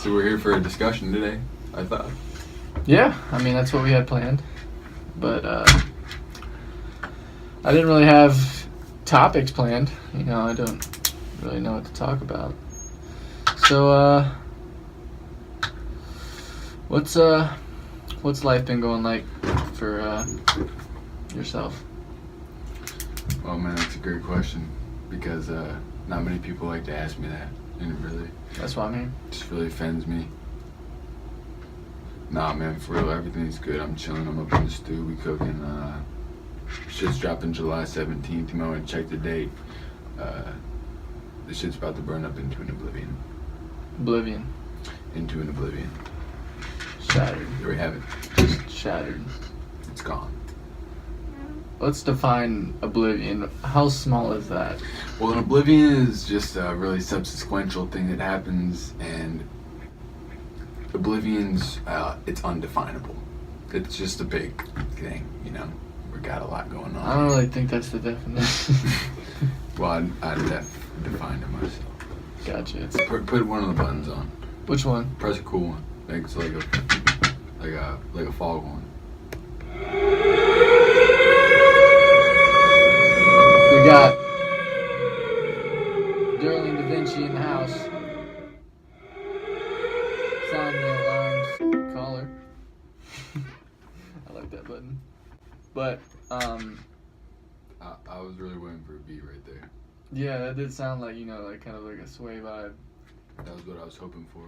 So we're here for a discussion today, I thought. Yeah, I mean, that's what we had planned. But I didn't really have topics planned. You know, I don't really know what to talk about. So, what's life been going like for yourself? Well, man, that's a great question because not many people like to ask me that, and it really That's why I'm here. just really offends me. Nah, man, for real, everything's good. I'm chilling. I'm up in the stew. We cooking. Shit's dropping July 17th. You might want to check the date. The shit's about to burn up into an oblivion. Oblivion. Into an oblivion. Shattered. There we have it. Just shattered. It's gone. Let's define oblivion. How small is that? Well, an oblivion is just a really subsequential thing that happens, and oblivion's it's undefinable. It's just a big thing, you know. We got a lot going on. I don't really think that's the definition. Well, I defined it myself. Gotcha. It's, Put one of the buttons on. which one? Press a cool one. Make it like a fog one. We got Durling DaViinci in the house. Sound the alarms. Caller. I like that button. But, I was really waiting for a beat right there. yeah, that did sound like, you know, like kind of like a sway vibe. That was what I was hoping for.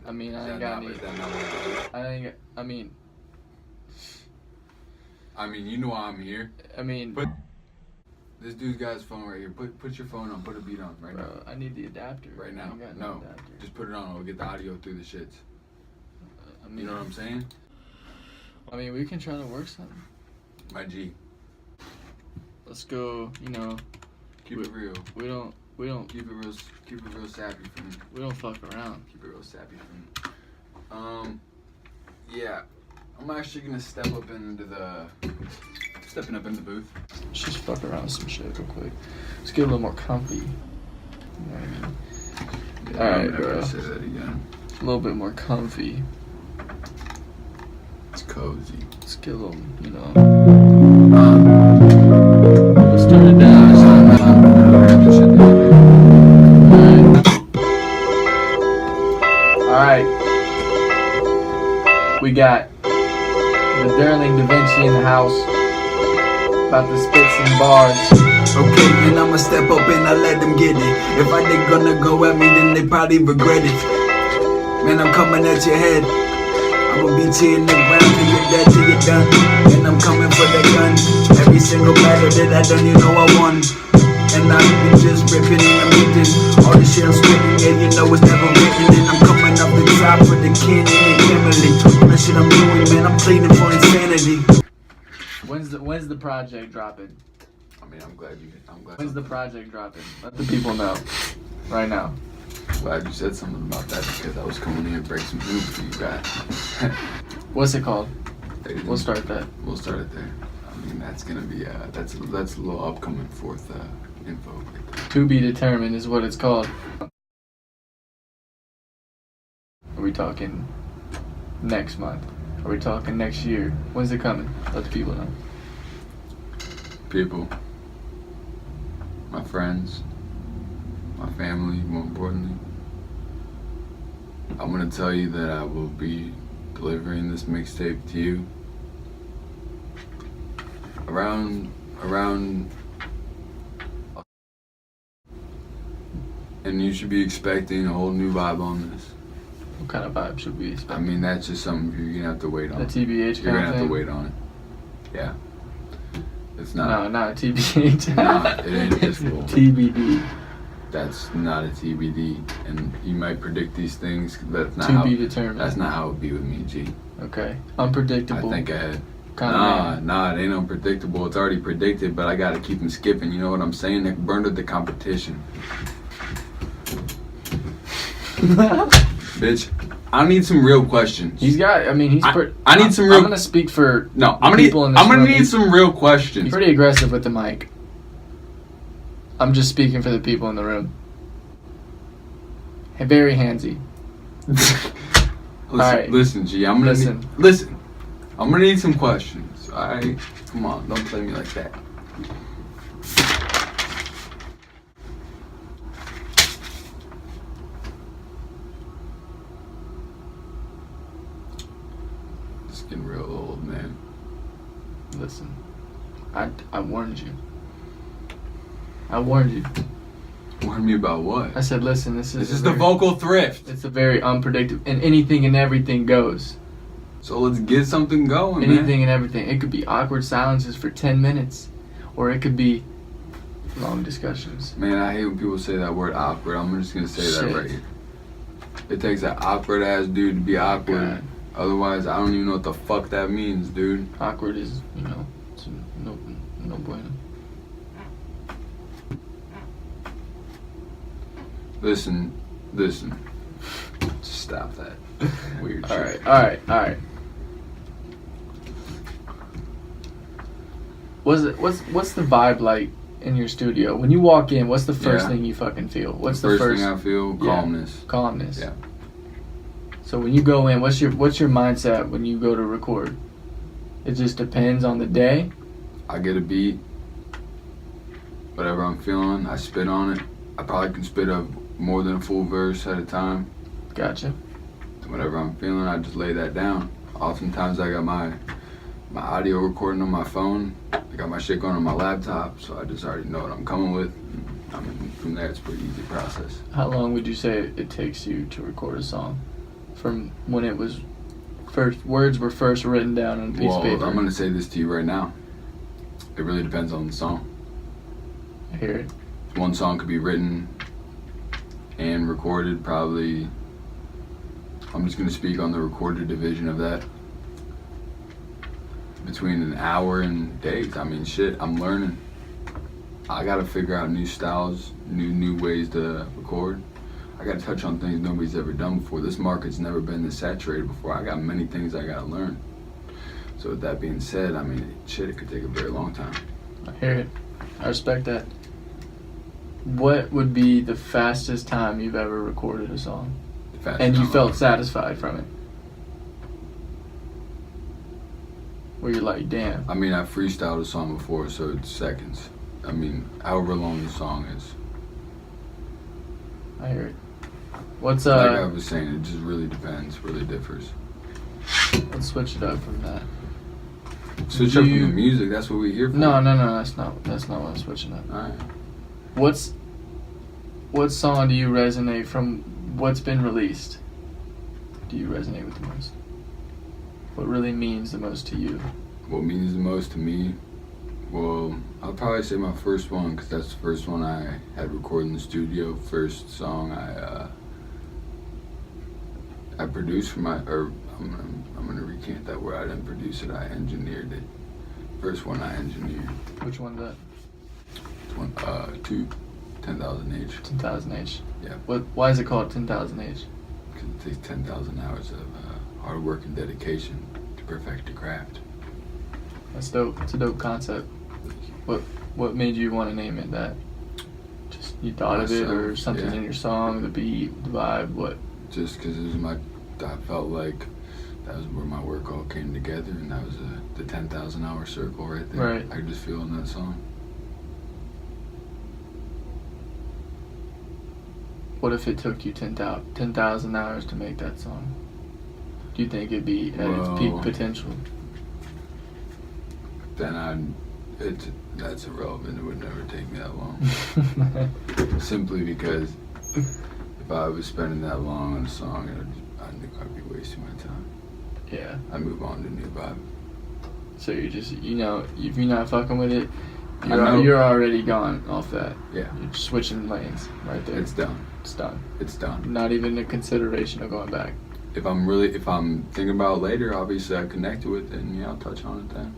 I mean, I is ain't that got not- any. is that not what it is? I mean, you know why I'm here. I mean, But this dude's got his phone right here. Put your phone on. Put a beat on right bro, now. I need the adapter. Right I now. ain't got No. adapter. Just put it on. We'll get the audio through the shits. I mean, You know what I'm saying? I mean, we can try to work something. My G. Let's go. You know, Keep it real. we don't Keep it real sappy for me. we don't fuck around. Keep it real sappy for me. Yeah. I'm actually gonna stepping up in the booth. Let's just fuck around with some shit real quick. Let's get a little more comfy. You know what I mean? Yeah, Alright, I'm never bro. gonna say that again. A little bit more comfy. It's cozy. Let's get a little, you know. Let's turn it down. Alright. We got the Durling DaViinci in the house. About to spit some bars. Okay, and I'ma step up and I let them get it. If I they gonna go at me, then they probably regret it. Man, I'm coming at your head. I'ma beat you in the ground till you're dead, till you're done. And I'm coming for the gun. Every single battle that I done, you know I won. And I've been just ripping and I'm hitting. All the shit I'm spitting, yeah, you know it's never written. And I'm coming up the top with the cannon and Kimberly. All the shit I'm doing, man, I'm pleading for insanity. When's the project dropping? I mean, I'm glad. When's the project dropping? Let the people know. Right now. Glad you said something about that because I was coming here to break some news for you guys. What's it called? We'll We'll start that. We'll start it there. I mean, that's gonna be that's a little upcoming fourth info. Right there. To be determined is what it's called. Are we talking next month? Are we talking next year? When's it coming? Let the people know. People, my friends, my family, more importantly. I'm gonna tell you that I will be delivering this mixtape to you around, and you should be expecting a whole new vibe on this. What kind of vibe should we expect? I mean, that's just something you're gonna have to wait on. The TBH You're kind gonna of have thing? to wait on it. Yeah. It's not. No, not a TBH. Nah, it ain't this full. TBD. That's not a TBD, and you might predict these things. That's not To how. be determined. That's not how it would be with me, G. Okay. Unpredictable. I think ahead. Kind Nah, it ain't unpredictable. It's already predicted, but I gotta keep them skipping. You know what I'm saying? They burned up the competition. Bitch, I need some real questions. He's got. I mean, he's. I need some real. I'm gonna speak for. No, people in this I'm gonna room. need some real questions. He's pretty aggressive with the mic. I'm just speaking for the people in the room. Very handsy. Alright. Listen, G. I'm gonna Listen. listen. I'm gonna need some questions. Alright, come on, don't play me like that. It's getting real old, man. Listen, I warned you. I warned you. Warn me about what? I said, listen, This is the Vocal Thrift. It's a very unpredictable, and anything and everything goes. So let's get something going, Anything man. and everything. It could be awkward silences for 10 minutes, or it could be long discussions. Man, I hate when people say that word awkward. I'm just gonna say Shit. that right here. It takes an awkward ass dude to be awkward. God. Otherwise, I don't even know what the fuck that means, dude. Awkward is, it's no bueno. Listen. Just stop that weird shit. All right. What's the vibe like in your studio when you walk in? What's the first Yeah. thing you fucking feel? What's the first thing I feel? Calmness. Calmness. Yeah. So when you go in, what's your mindset when you go to record? It just depends on the day. I get a beat. Whatever I'm feeling, I spit on it. I probably can spit up more than a full verse at a time. Gotcha. Whatever I'm feeling, I just lay that down. Oftentimes I got my audio recording on my phone. I got my shit going on my laptop, so I just already know what I'm coming with. I mean, from there it's a pretty easy process. How long would you say it takes you to record a song? From when it was words were first written down on a piece of paper. I'm gonna say this to you right now. It really depends on the song. I hear it. One song could be written and recorded probably. I'm just gonna speak on the recorded division of that. Between an hour and days. I mean, shit, I'm learning. I gotta figure out new styles, new ways to record. I gotta touch on things nobody's ever done before. This market's never been this saturated before. I got many things I gotta learn. So with that being said, I mean, shit, it could take a very long time. I hear it. I respect that. What would be the fastest time you've ever recorded a song? And you felt satisfied from it? Where you're like, damn. I mean, I freestyled a song before, so it's seconds. I mean, however long the song is. I hear it. What's Like I was saying, it just really depends, really differs. Let's switch it up from that. Switch up from the music, that's what we're here for. No, that's not what I'm switching up. Alright. What song do you resonate from what's been released? Do you resonate with the most? What really means the most to you? What means the most to me? Well, I'll probably say my first one, because that's the first one I had recorded in the studio. First song I produced for I'm gonna recant that word. I didn't produce it. I engineered it. First one I engineered. Which one's that? 10,000 H. 10,000 H. Yeah. Why is it called 10,000 H? Because it takes 10,000 hours of hard work and dedication to perfect the craft. That's dope. It's a dope concept. What made you want to name it that? Just you thought of it, or something in your song, the beat, the vibe, what? Just because I felt like that was where my work all came together, and that was the 10,000 hour circle right there. Right. I could just feel in that song. What if it took you 10,000 hours to make that song? Do you think it'd be at its peak potential? Then that's irrelevant. It would never take me that long. Simply because if I was spending that long on a song, I think I'd be wasting my time. Yeah. I'd move on to a new vibe. So you're just, if you're not fucking with it, know. you're already gone off that. Yeah. You're just switching lanes right there. It's done. It's done. It's done. Not even a consideration of going back. If I'm thinking about it later, obviously I connect to it, then yeah, I'll touch on it then.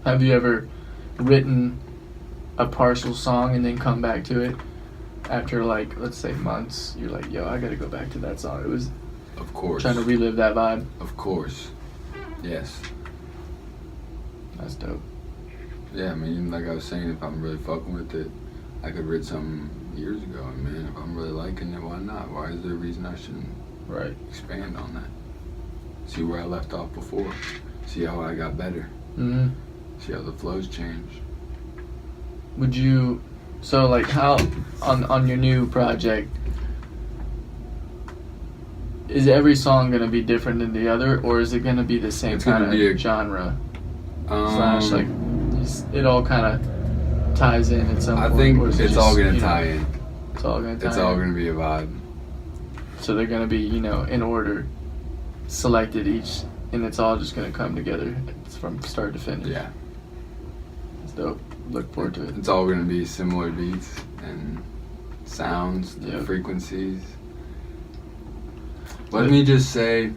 Have you ever written a partial song and then come back to it after, like, let's say months? You're like, yo, I gotta go back to that song. It was Of course. trying to relive that vibe. Of course. Yes. That's dope. Yeah, I mean, like I was saying, if I'm really fucking with it, I could write something, years ago. And man, if I'm really liking it, why not? Why is there a reason I shouldn't Right. expand on that? See where I left off before. See how I got better. Mm-hmm. See how the flows changed. Would you, so like how, on your new project, is every song going to be different than the other, or is it going to be the same It's gonna kind be of a- genre? Slash, like, it all kind of ties in at some I point? think or is it it's just, all gonna you know, tie in. It's all going to tie It's in. all gonna be a vibe. So they're going to be, you know, in order, selected each, and it's all just going to come together from start to finish. Yeah. It's dope. Look forward to it. It's all gonna be similar beats and sounds, Yep. frequencies. Let me just say,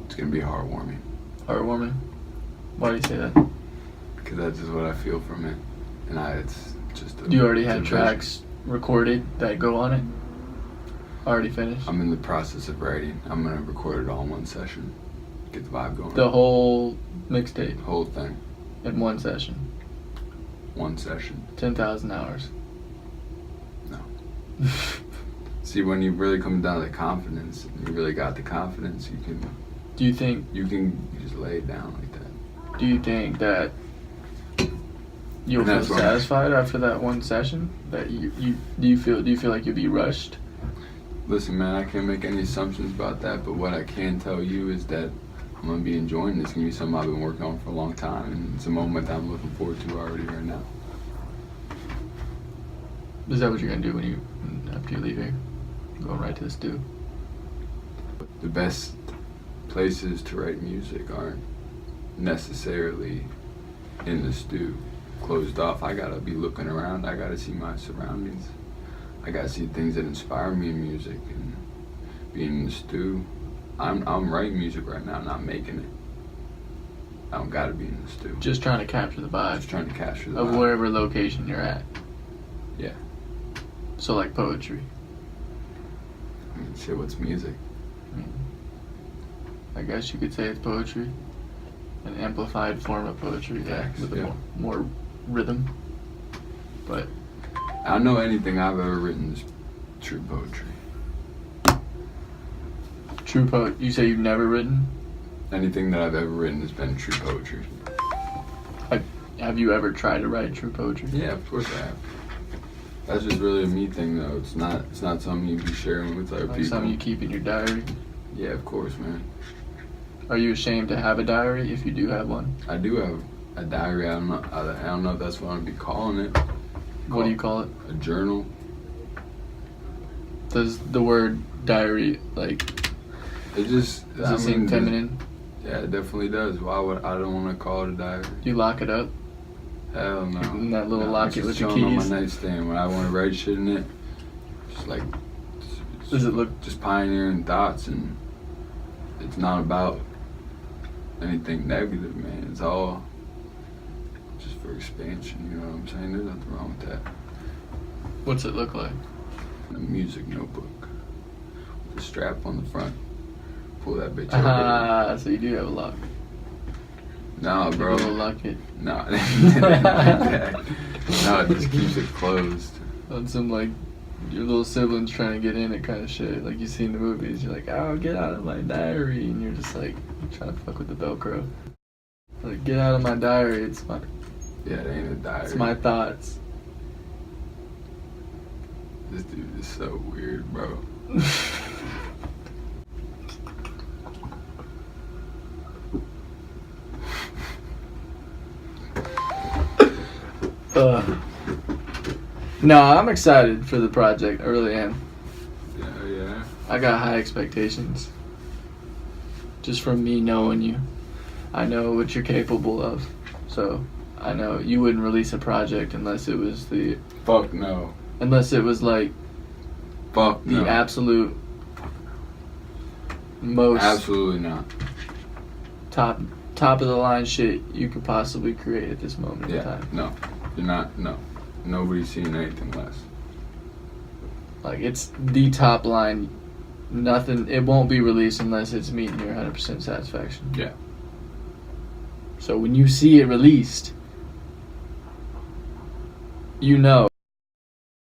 it's gonna be heartwarming. Heartwarming. Why do you say that? Because that's just what I feel from it. And it's just a, Do you already it's a have vision. tracks recorded that go on it? Already finished? I'm in the process of writing. I'm gonna record it all in one session. Get the vibe going. The whole mixtape whole thing. in one session. One session. 10,000 hours. No. See, when you really come down to the confidence, and you really got the confidence, you can Do you think just lay it down like that. Do you think that you'll And feel that's what- satisfied after that one session? That do you feel like you'll be rushed? Listen, man, I can't make any assumptions about that, but what I can tell you is that I'm gonna be enjoying this. It's gonna be something I've been working on for a long time, and it's a moment that I'm looking forward to already right now. Is that what you're gonna do after you leave here? Going right to the stew. The best places to write music aren't necessarily in the stew, closed off. I gotta be looking around. I gotta see my surroundings. I gotta see things that inspire me in music, and being in the stew. I'm writing music right now, not making it. I don't gotta be in the stew. Just trying to capture the vibe Just trying to capture the of vibe. wherever location you're at. Yeah. So like poetry. I mean, shit, what's music? I guess you could say it's poetry. An amplified form of poetry, yeah, Facts, with yeah. a more rhythm. But I don't know anything I've ever written is true poetry. true poet, you say you've never written? Anything that I've ever written has been true poetry. Have you ever tried to write true poetry? Yeah, of course I have. That's just really a me thing, though. It's not something you'd be sharing with other Like people. something you keep in your diary? Yeah, of course, man. Are you ashamed to have a diary if you do have one? I do have a diary. I don't know if that's what I'd be calling it. What do you call it? A journal. Does the word diary, like, It just does it seem feminine? Yeah, it definitely does. Why would I don't want to call it a diary? Do you lock it up? Hell no. In that little No, locket it's just with the chilling keys? on my nightstand when I want to write shit in it. Just like. Does it look... Just pioneering thoughts, and it's not about anything negative, man. It's all just for expansion. You know what I'm saying? There's nothing wrong with that. What's it look like? A music notebook with a strap on the front. Pull that bitch over. Ah, so you do have a lock. Nah, bro. A little locket. Nah, it ain't like that. No, it just keeps it closed. On some, like, your little siblings trying to get in it kind of shit. Like you see in the movies. You're like, oh, get out of my diary. And you're just like, trying to fuck with the Velcro. Like, get out of my diary. It's my Yeah, it ain't a diary. It's my thoughts. This dude is so weird, bro. No, I'm excited for the project. I really am. Yeah. I got high expectations. Just from me knowing you. I know what you're capable of. So, I know you wouldn't release a project unless it was Fuck no. unless it was like Fuck the no. absolute most Absolutely not. top of the line shit you could possibly create at this moment in Yeah. time. No. You're not. No. Nobody's seen anything less. Like, it's the top line. Nothing. It won't be released unless it's meeting your 100% satisfaction. Yeah. So when you see it released, you know